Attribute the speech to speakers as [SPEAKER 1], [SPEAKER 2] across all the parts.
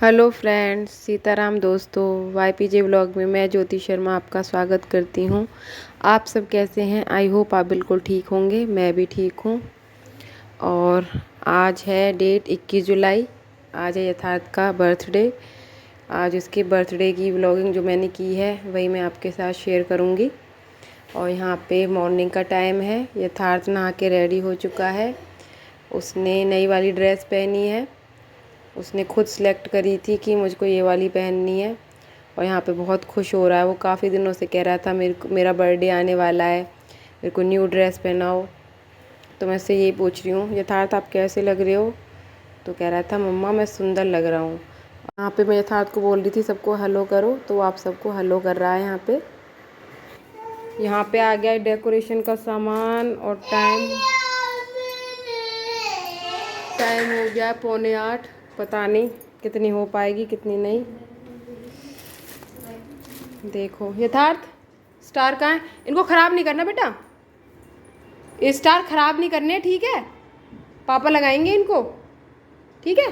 [SPEAKER 1] Hello friends, Sitaram दोस्तों। वाईपीजे vlog में मैं ज्योति शर्मा आपका स्वागत करती हूँ। आप सब कैसे हैं? आई होप आप बिल्कुल ठीक होंगे। मैं भी ठीक हूँ। और आज है डेट 21 जुलाई। आज है यथार्थ का बर्थडे। आज उसके बर्थडे की व्लॉगिंग जो मैंने की है वही मैं आपके साथ शेयर करूँगी। और यहाँ पे मॉर्निंग का टाइम है। यथार्थ नहा के रेडी हो चुका है। उसने नई वाली ड्रेस पहनी है। उसने खुद सेलेक्ट करी थी कि मुझको ये वाली पहननी है। और यहाँ पे बहुत खुश हो रहा है। वो काफ़ी दिनों से कह रहा था मेरा बर्थडे आने वाला है, मेरे को न्यू ड्रेस पहनाओ। तो मैं उससे यही पूछ रही हूँ, यथार्थ आप कैसे लग रहे हो? तो कह रहा था मम्मा मैं सुंदर लग रहा हूँ। यहाँ पे मैं यथार्थ को बोल रही थी सबको हेलो करो, तो आप सबको हेलो कर रहा है। यहाँ पे आ गया डेकोरेशन का सामान। और टाइम हो गया 7:45। पता नहीं कितनी हो पाएगी कितनी नहीं। देखो यथार्थ, स्टार कहाँ है? इनको ख़राब नहीं करना बेटा, ये स्टार ख़राब नहीं करने, ठीक है? पापा लगाएंगे इनको, ठीक है?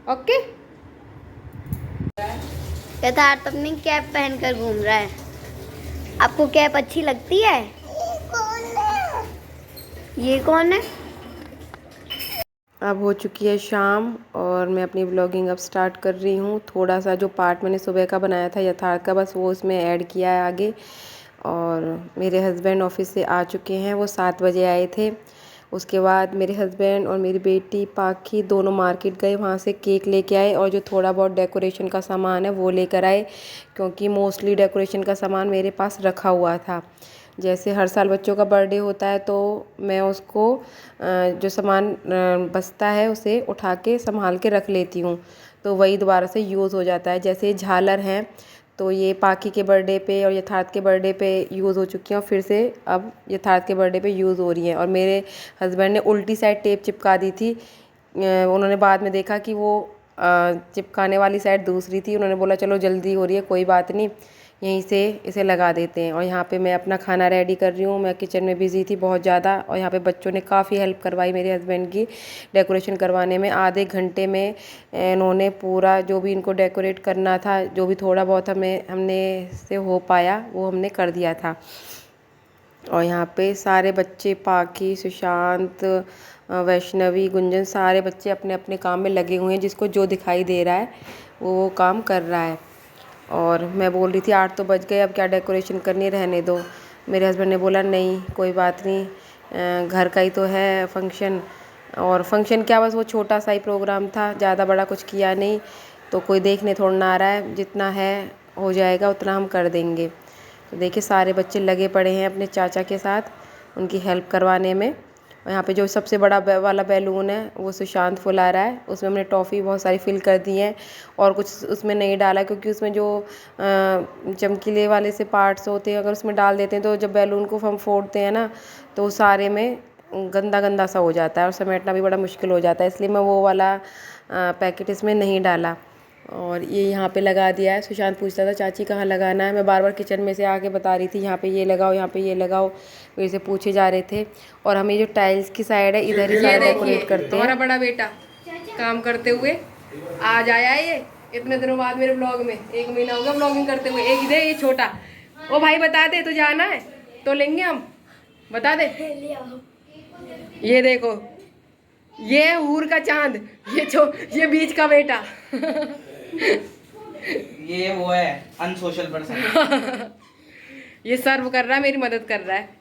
[SPEAKER 1] ओके।
[SPEAKER 2] यथार्थ अपनी कैप पहनकर घूम रहा है। आपको कैप अच्छी लगती है? ये कौन है?
[SPEAKER 1] अब हो चुकी है शाम और मैं अपनी व्लॉगिंग अब स्टार्ट कर रही हूँ। थोड़ा सा जो पार्ट मैंने सुबह का बनाया था यथार्थ का, बस वो उसमें ऐड किया है आगे। और मेरे हस्बैंड ऑफिस से आ चुके हैं, वो 7 बजे आए थे। उसके बाद मेरे हस्बैंड और मेरी बेटी पाखी दोनों मार्केट गए, वहाँ से केक लेके आए और जो थोड़ा बहुत डेकोरेशन का सामान है वो लेकर आए, क्योंकि मोस्टली डेकोरेशन का सामान मेरे पास रखा हुआ था। जैसे हर साल बच्चों का बर्थडे होता है तो मैं उसको जो सामान बचता है उसे उठा के संभाल के रख लेती हूँ, तो वही दोबारा से यूज़ हो जाता है। जैसे झालर हैं तो ये पाखी के बर्थडे पे और यथार्थ के बर्थडे पे यूज़ हो चुकी हैं और फिर से अब यथार्थ के बर्थडे पे यूज़ हो रही हैं। और मेरे हस्बैंड ने उल्टी साइड टेप चिपका दी थी। उन्होंने बाद में देखा कि वो चिपकाने वाली साइड दूसरी थी। उन्होंने बोला चलो जल्दी हो रही है, कोई बात नहीं, यहीं से इसे लगा देते हैं। और यहाँ पे मैं अपना खाना रेडी कर रही हूँ। मैं किचन में बिज़ी थी बहुत ज़्यादा, और यहाँ पे बच्चों ने काफ़ी हेल्प करवाई मेरे हस्बैंड की डेकोरेशन करवाने में। आधे घंटे में इन्होंने पूरा जो भी इनको डेकोरेट करना था, जो भी थोड़ा बहुत हमने से हो पाया वो हमने कर दिया था। और यहाँ पे सारे बच्चे, पाखी, सुशांत, वैष्णवी, गुंजन, सारे बच्चे अपने अपने काम में लगे हुए हैं। जिसको जो दिखाई दे रहा है वो काम कर रहा है। और मैं बोल रही थी 8 तो बज गए, अब क्या डेकोरेशन करनी, रहने दो। मेरे हस्बैंड ने बोला नहीं कोई बात नहीं, घर का ही तो है फंक्शन। और फंक्शन क्या, बस वो छोटा सा ही प्रोग्राम था, ज़्यादा बड़ा कुछ किया नहीं। तो कोई देखने थोड़ा ना आ रहा है, जितना है हो जाएगा उतना हम कर देंगे। तो देखिए सारे बच्चे लगे पड़े हैं अपने चाचा के साथ उनकी हेल्प करवाने में। और यहाँ पे जो सबसे बड़ा वाला बैलून है वो सुशांत फुला रहा है। उसमें हमने टॉफ़ी बहुत सारी फिल कर दी है और कुछ उसमें नहीं डाला, क्योंकि उसमें जो चमकीले वाले से पार्ट्स होते हैं, अगर उसमें डाल देते हैं तो जब बैलून को हम फोड़ते हैं ना तो सारे में गंदा गंदा सा हो जाता है और समेटना भी बड़ा मुश्किल हो जाता है। इसलिए मैं वो वाला पैकेट इसमें नहीं डाला और ये यहाँ पे लगा दिया है। सुशांत पूछता था चाची कहाँ लगाना है, मैं बार बार किचन में से आके बता रही थी यहाँ पे ये लगाओ, यहाँ पे ये लगाओ, मेरे से पूछे जा रहे थे। और हम ये जो टाइल्स की साइड है इधर ही सारा डेकोरेट करते हैं। हमारा बड़ा बेटा काम करते हुए आज आया है, ये इतने दिनों बाद मेरे ब्लॉग में, 1 महीना हो गया ब्लॉगिंग करते हुए। एक इधर ये छोटा, ओ भाई बता दे तो जाना है तो लेंगे हम, बता दे। ये देखो ये हूर का चांद, ये बीच का बेटा
[SPEAKER 3] ये वो है अनसोशल पर्सन
[SPEAKER 1] ये सर्व कर रहा है, मेरी मदद कर रहा है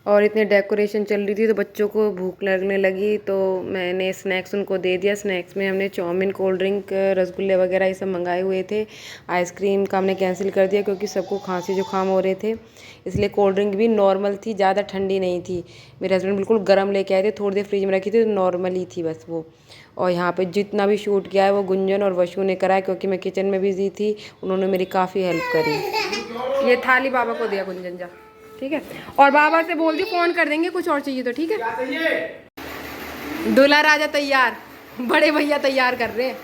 [SPEAKER 1] और इतने डेकोरेशन चल रही थी तो बच्चों को भूख लगने लगी, तो मैंने स्नैक्स उनको दे दिया। स्नैक्स में हमने चाउमीन, कोल्ड ड्रिंक, रसगुल्ले वगैरह ये सब मंगाए हुए थे। आइसक्रीम का हमने कैंसिल कर दिया क्योंकि सबको खांसी जुकाम हो रहे थे, इसलिए कोल्ड ड्रिंक भी नॉर्मल थी, ज़्यादा ठंडी नहीं थी। मेरे हस्बैंड बिल्कुल गर्म लेके आए थे, थोड़ी देर फ्रिज में रखी थी तो नॉर्मल ही थी बस वो। और यहाँ पर जितना भी शूट किया है वो गुंजन और वशु ने कराया, क्योंकि मैं किचन में बिजी थी। उन्होंने मेरी काफ़ी हेल्प करी। ये थाली बाबा को दिया गुंजन, जा ठीक है। और बाबा से बोल दी फ़ोन कर देंगे कुछ और चाहिए तो, ठीक है। दूल्हा राजा तैयार, बड़े भैया तैयार कर रहे हैं।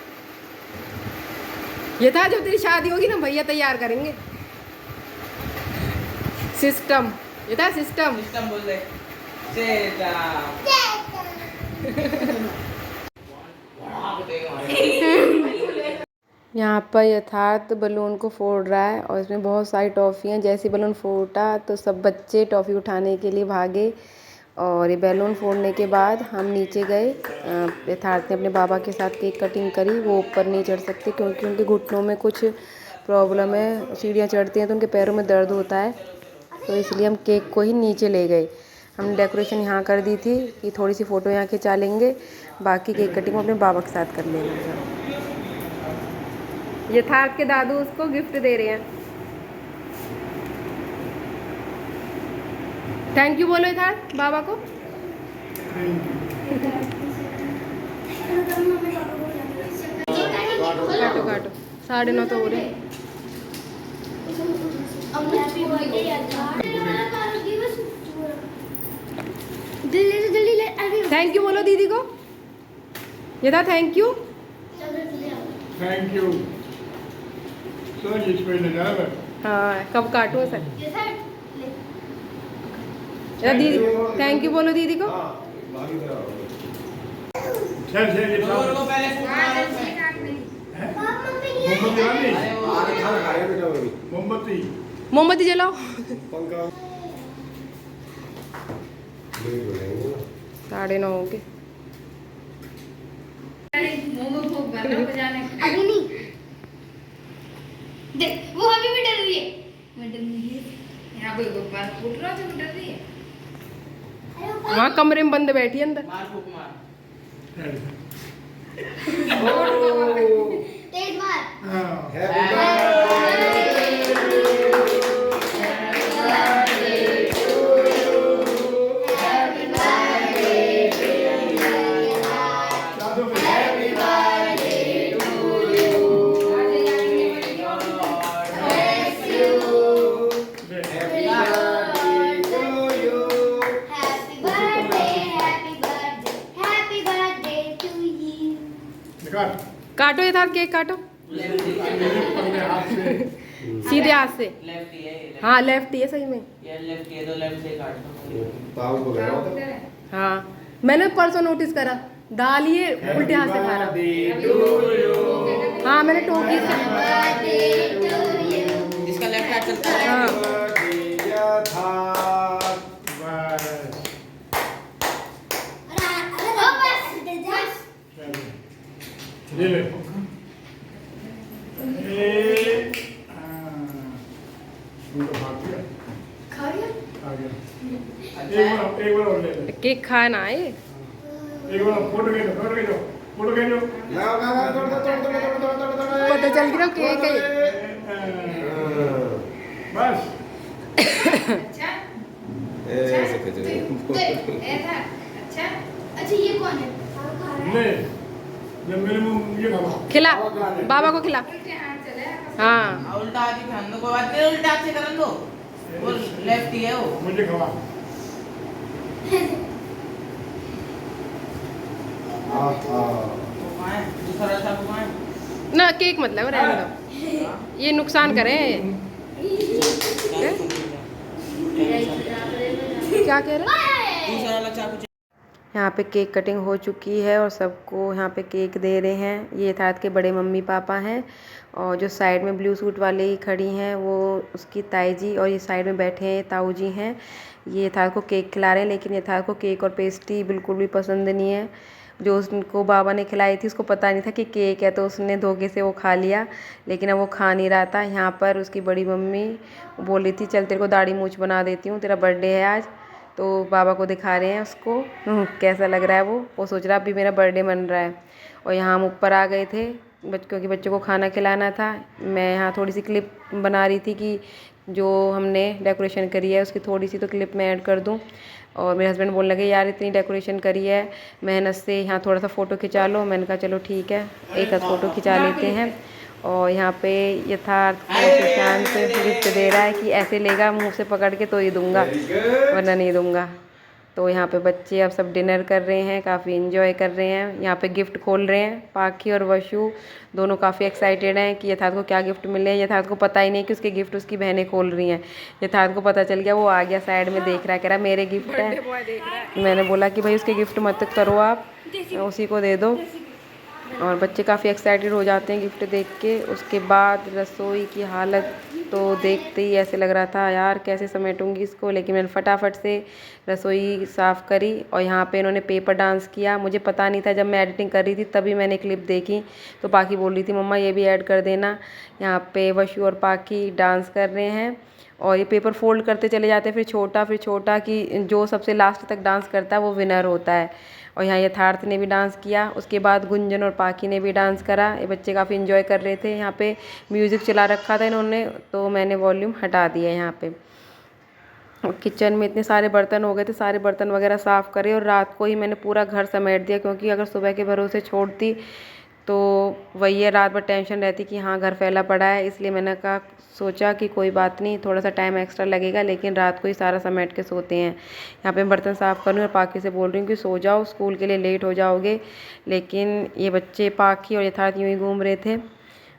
[SPEAKER 1] ये था जब तेरी शादी होगी ना भैया तैयार करेंगे। सिस्टम, ये था सिस्टम
[SPEAKER 3] बोल दे
[SPEAKER 1] यहाँ पर यथार्थ बलून को फोड़ रहा है और इसमें बहुत सारी टॉफ़ी हैं। जैसे बलून फूटा तो सब बच्चे टॉफ़ी उठाने के लिए भागे और ये बैलून फोड़ने के बाद हम नीचे गए। यथार्थ ने अपने बाबा के साथ केक कटिंग करी। वो ऊपर नहीं चढ़ सकते क्योंकि उनके घुटनों में कुछ प्रॉब्लम है, सीढ़ियाँ चढ़ती हैं तो उनके पैरों में दर्द होता है, तो इसलिए हम केक को ही नीचे ले गए। हमने डेकोरेशन यहाँ कर दी थी कि थोड़ी सी फ़ोटो यहाँ खिंचा लेंगे, बाकी केक कटिंग अपने बाबा के साथ कर लेंगे। यथार्थ के दादू उसको गिफ्ट दे रहे हैं। थैंक यू बोलो यथार्थ बाबा को। काटो काटो, 9:30 तो हो रहे हैं। थैंक यू बोलो दीदी को। यथा thank you.
[SPEAKER 4] Thank you sir, इसमें नजारा।
[SPEAKER 1] हाँ कब काटो सर। यथा दीदी थैंक यू बोलो दीदी को।
[SPEAKER 4] चल चल ये
[SPEAKER 3] और वो पहले फूट मारो उसमें।
[SPEAKER 4] मोमबत्ती
[SPEAKER 1] मोमबत्ती जलाओ। 9:30 हो गए।
[SPEAKER 2] अभी नहीं देख, वो अभी भी डर रही है। मैं डर नहीं है। यहाँ कोई बात फूट रहा है तो डर रही है।
[SPEAKER 1] वहाँ कमरे में बंद बैठी है अंदर।
[SPEAKER 3] मार फूक मार।
[SPEAKER 2] तेज मार।
[SPEAKER 1] काटो ये था केक काटो सीधे हाथ से।
[SPEAKER 3] लेफ्ट ही है।
[SPEAKER 1] हाँ लेफ्ट ही है सही में।
[SPEAKER 3] ये लेफ्ट है तो लेफ्ट से काट दो।
[SPEAKER 1] हाँ मैंने परसों नोटिस करा, दाल ये उल्टे हाथ से खा रहा। हाँ मैंने टोकी से।
[SPEAKER 3] इसका लेफ्ट हाथ चलता है।
[SPEAKER 1] हाँ
[SPEAKER 4] ले ले आ गया। एक बार और ले ले।
[SPEAKER 1] केक खाना है।
[SPEAKER 4] एक बार फोटो खींचो, फोटो खींचो, फोटो खींचो।
[SPEAKER 1] पता चल गया केक है।
[SPEAKER 4] बस
[SPEAKER 2] अच्छा ये कौन है?
[SPEAKER 4] ले, जब मेरे मुंह ये खाओ।
[SPEAKER 1] खिला बाबा को खिला। हाँ
[SPEAKER 3] उल्टा हाथ ही खान दो, कोई बात नहीं, उल्टा हाथ से करन दो। वो लेफ्ट ही है वो।
[SPEAKER 4] मुझे खवा।
[SPEAKER 3] दूसरा सा घुमाए
[SPEAKER 1] ना केक मतलब रहने दो, ये नुकसान करें। क्या कह रहे हैं?
[SPEAKER 3] दूसरा वाला चाकू।
[SPEAKER 1] यहाँ पे केक कटिंग हो चुकी है और सबको यहाँ पे केक दे रहे हैं। ये यथार्थ के बड़े मम्मी पापा हैं और जो साइड में ब्लू सूट वाले ही खड़ी हैं वो उसकी ताई जी, और ये साइड में बैठे हैं ताऊ जी हैं। ये यथार्थ को केक खिला रहे हैं, लेकिन यथार्थ को केक और पेस्ट्री बिल्कुल भी पसंद नहीं है। जो उसको बाबा ने खिलाई थी उसको पता नहीं था कि केक है, तो उसने धोखे से वो खा लिया, लेकिन अब वो खा नहीं रहा था। यहाँ पर उसकी बड़ी मम्मी बोल रही थी चल तेरे को दाढ़ी मूछ बना देती हूँ, तेरा बर्थडे है आज। तो बाबा को दिखा रहे हैं उसको कैसा लग रहा है। वो सोच रहा अभी मेरा बर्थडे मन रहा है। और यहाँ हम ऊपर आ गए थे क्योंकि बच्चों को खाना खिलाना था। मैं यहाँ थोड़ी सी क्लिप बना रही थी कि जो हमने डेकोरेशन करी है उसकी थोड़ी सी तो क्लिप मैं ऐड कर दूँ। और मेरे हस्बैंड बोलने लगे यार इतनी डेकोरेशन करी है मेहनत से, यहाँ थोड़ा सा फ़ोटो खिंचा लो। मैंने कहा चलो ठीक है, एक आध फ़ोटो खिंचा लेते हैं। और यहाँ पे यथार्थ को सुशांत गिफ्ट दे रहा है कि ऐसे लेगा मुंह से पकड़ के तो ही दूंगा, वरना नहीं दूंगा। तो यहाँ पे बच्चे अब सब डिनर कर रहे हैं, काफ़ी इन्जॉय कर रहे हैं। यहाँ पे गिफ्ट खोल रहे हैं। पाखी और वशु दोनों काफ़ी एक्साइटेड हैं कि यथार्थ को क्या गिफ्ट मिले। यथार्थ को पता ही नहीं कि उसके गिफ्ट उसकी बहनें खोल रही हैं। यथार्थ को पता चल गया, वो आ गया साइड में देख रहा है, कह रहा मेरे गिफ्ट है। मैंने बोला कि भाई उसके गिफ्ट मत करो, आप उसी को दे दो। और बच्चे काफ़ी एक्साइटेड हो जाते हैं गिफ्ट देख के। उसके बाद रसोई की हालत तो देखते ही ऐसे लग रहा था यार कैसे समेटूंगी इसको, लेकिन मैंने फटाफट से रसोई साफ़ करी। और यहाँ पे इन्होंने पेपर डांस किया, मुझे पता नहीं था, जब मैं एडिटिंग कर रही थी तभी मैंने क्लिप देखी। तो पाकी बोल रही थी मम्मा ये भी ऐड कर देना। यहाँ पे वशु और पाकी डांस कर रहे हैं और ये पेपर फोल्ड करते चले जाते हैं, फिर छोटा कि जो सबसे लास्ट तक डांस करता है वो विनर होता है। और यहाँ यथार्थ ने भी डांस किया, उसके बाद गुंजन और पाकी ने भी डांस करा। ये बच्चे काफ़ी इन्जॉय कर रहे थे। यहाँ पे म्यूज़िक चला रखा था इन्होंने, तो मैंने वॉल्यूम हटा दिया यहाँ पे। और किचन में इतने सारे बर्तन हो गए थे, सारे बर्तन वगैरह साफ़ करे और रात को ही मैंने पूरा घर समेट दिया, क्योंकि अगर सुबह के भरोसे छोड़ती तो वही है, रात भर टेंशन रहती कि हाँ घर फैला पड़ा है। इसलिए मैंने सोचा कि कोई बात नहीं, थोड़ा सा टाइम एक्स्ट्रा लगेगा, लेकिन रात को ही सारा समेट के सोते हैं। यहाँ पे मैं बर्तन साफ़ कर रही हूँ और पाकी से बोल रही हूँ कि सो जाओ, स्कूल के लिए लेट हो जाओगे। लेकिन ये बच्चे पाकी और यथार्थ यूँ ही घूम रहे थे।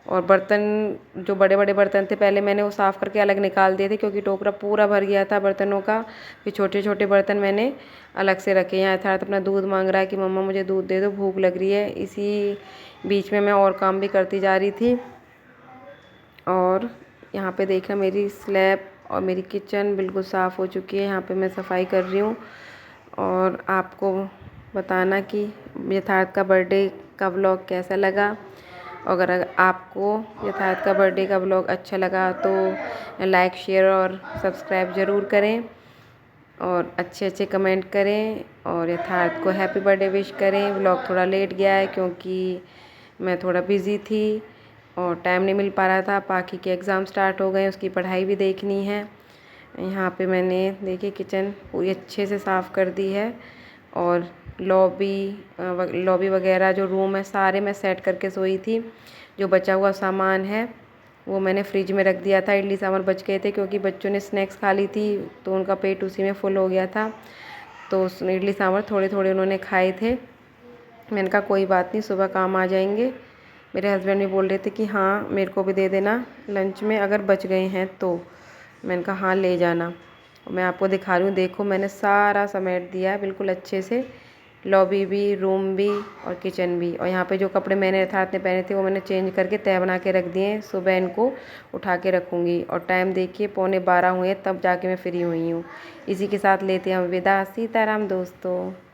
[SPEAKER 1] और बर्तन जो बड़े बड़े बर्तन थे पहले मैंने वो साफ़ करके अलग निकाल दिए थे, क्योंकि टोकरा पूरा भर गया था बर्तनों का। फिर छोटे छोटे बर्तन मैंने अलग से रखे। यहाँ यथार्थ अपना दूध मांग रहा है कि मम्मा मुझे दूध दे दो, भूख लग रही है। इसी बीच में मैं और काम भी करती जा रही थी। और यहाँ पे देखा मेरी स्लैब और मेरी किचन बिल्कुल साफ़ हो चुकी है। यहाँ पे मैं सफाई कर रही हूँ और आपको बताना कि यथार्थ का बर्थडे का व्लॉग कैसा लगा। अगर आपको यथार्थ का बर्थडे का व्लॉग अच्छा लगा तो लाइक शेयर और सब्सक्राइब ज़रूर करें और अच्छे अच्छे कमेंट करें और यथार्थ को हैप्पी बर्थडे विश करें। व्लॉग थोड़ा लेट गया है क्योंकि मैं थोड़ा बिज़ी थी और टाइम नहीं मिल पा रहा था। पाकी के एग्ज़ाम स्टार्ट हो गए, उसकी पढ़ाई भी देखनी है। यहाँ पे मैंने देखिए किचन पूरी अच्छे से साफ़ कर दी है और लॉबी वगैरह जो रूम है सारे मैं सेट करके सोई थी। जो बचा हुआ सामान है वो मैंने फ्रिज में रख दिया था। इडली सांभर बच गए थे क्योंकि बच्चों ने स्नैक्स खा ली थी, तो उनका पेट उसी में फुल हो गया था। तो इडली सांभर थोड़े थोड़े उन्होंने खाए थे। मैंने कहा कोई बात नहीं, सुबह काम आ जाएंगे। मेरे हस्बैंड भी बोल रहे थे कि हाँ मेरे को भी दे देना लंच में अगर बच गए हैं तो। मैंने कहा हाँ ले जाना। मैं आपको दिखा रही हूँ, देखो मैंने सारा समेट दिया है बिल्कुल अच्छे से, लॉबी भी, रूम भी और किचन भी। और यहाँ पे जो कपड़े मैंने यथार्थ ने पहने थे वो मैंने चेंज करके तह बना के रख दिए हैं, सुबह इनको उठा के रखूँगी। और टाइम देखिए 11:45 हुए तब जाके मैं फ्री हुई हूँ। इसी के साथ लेते हैं हम विदा। सीताराम दोस्तों।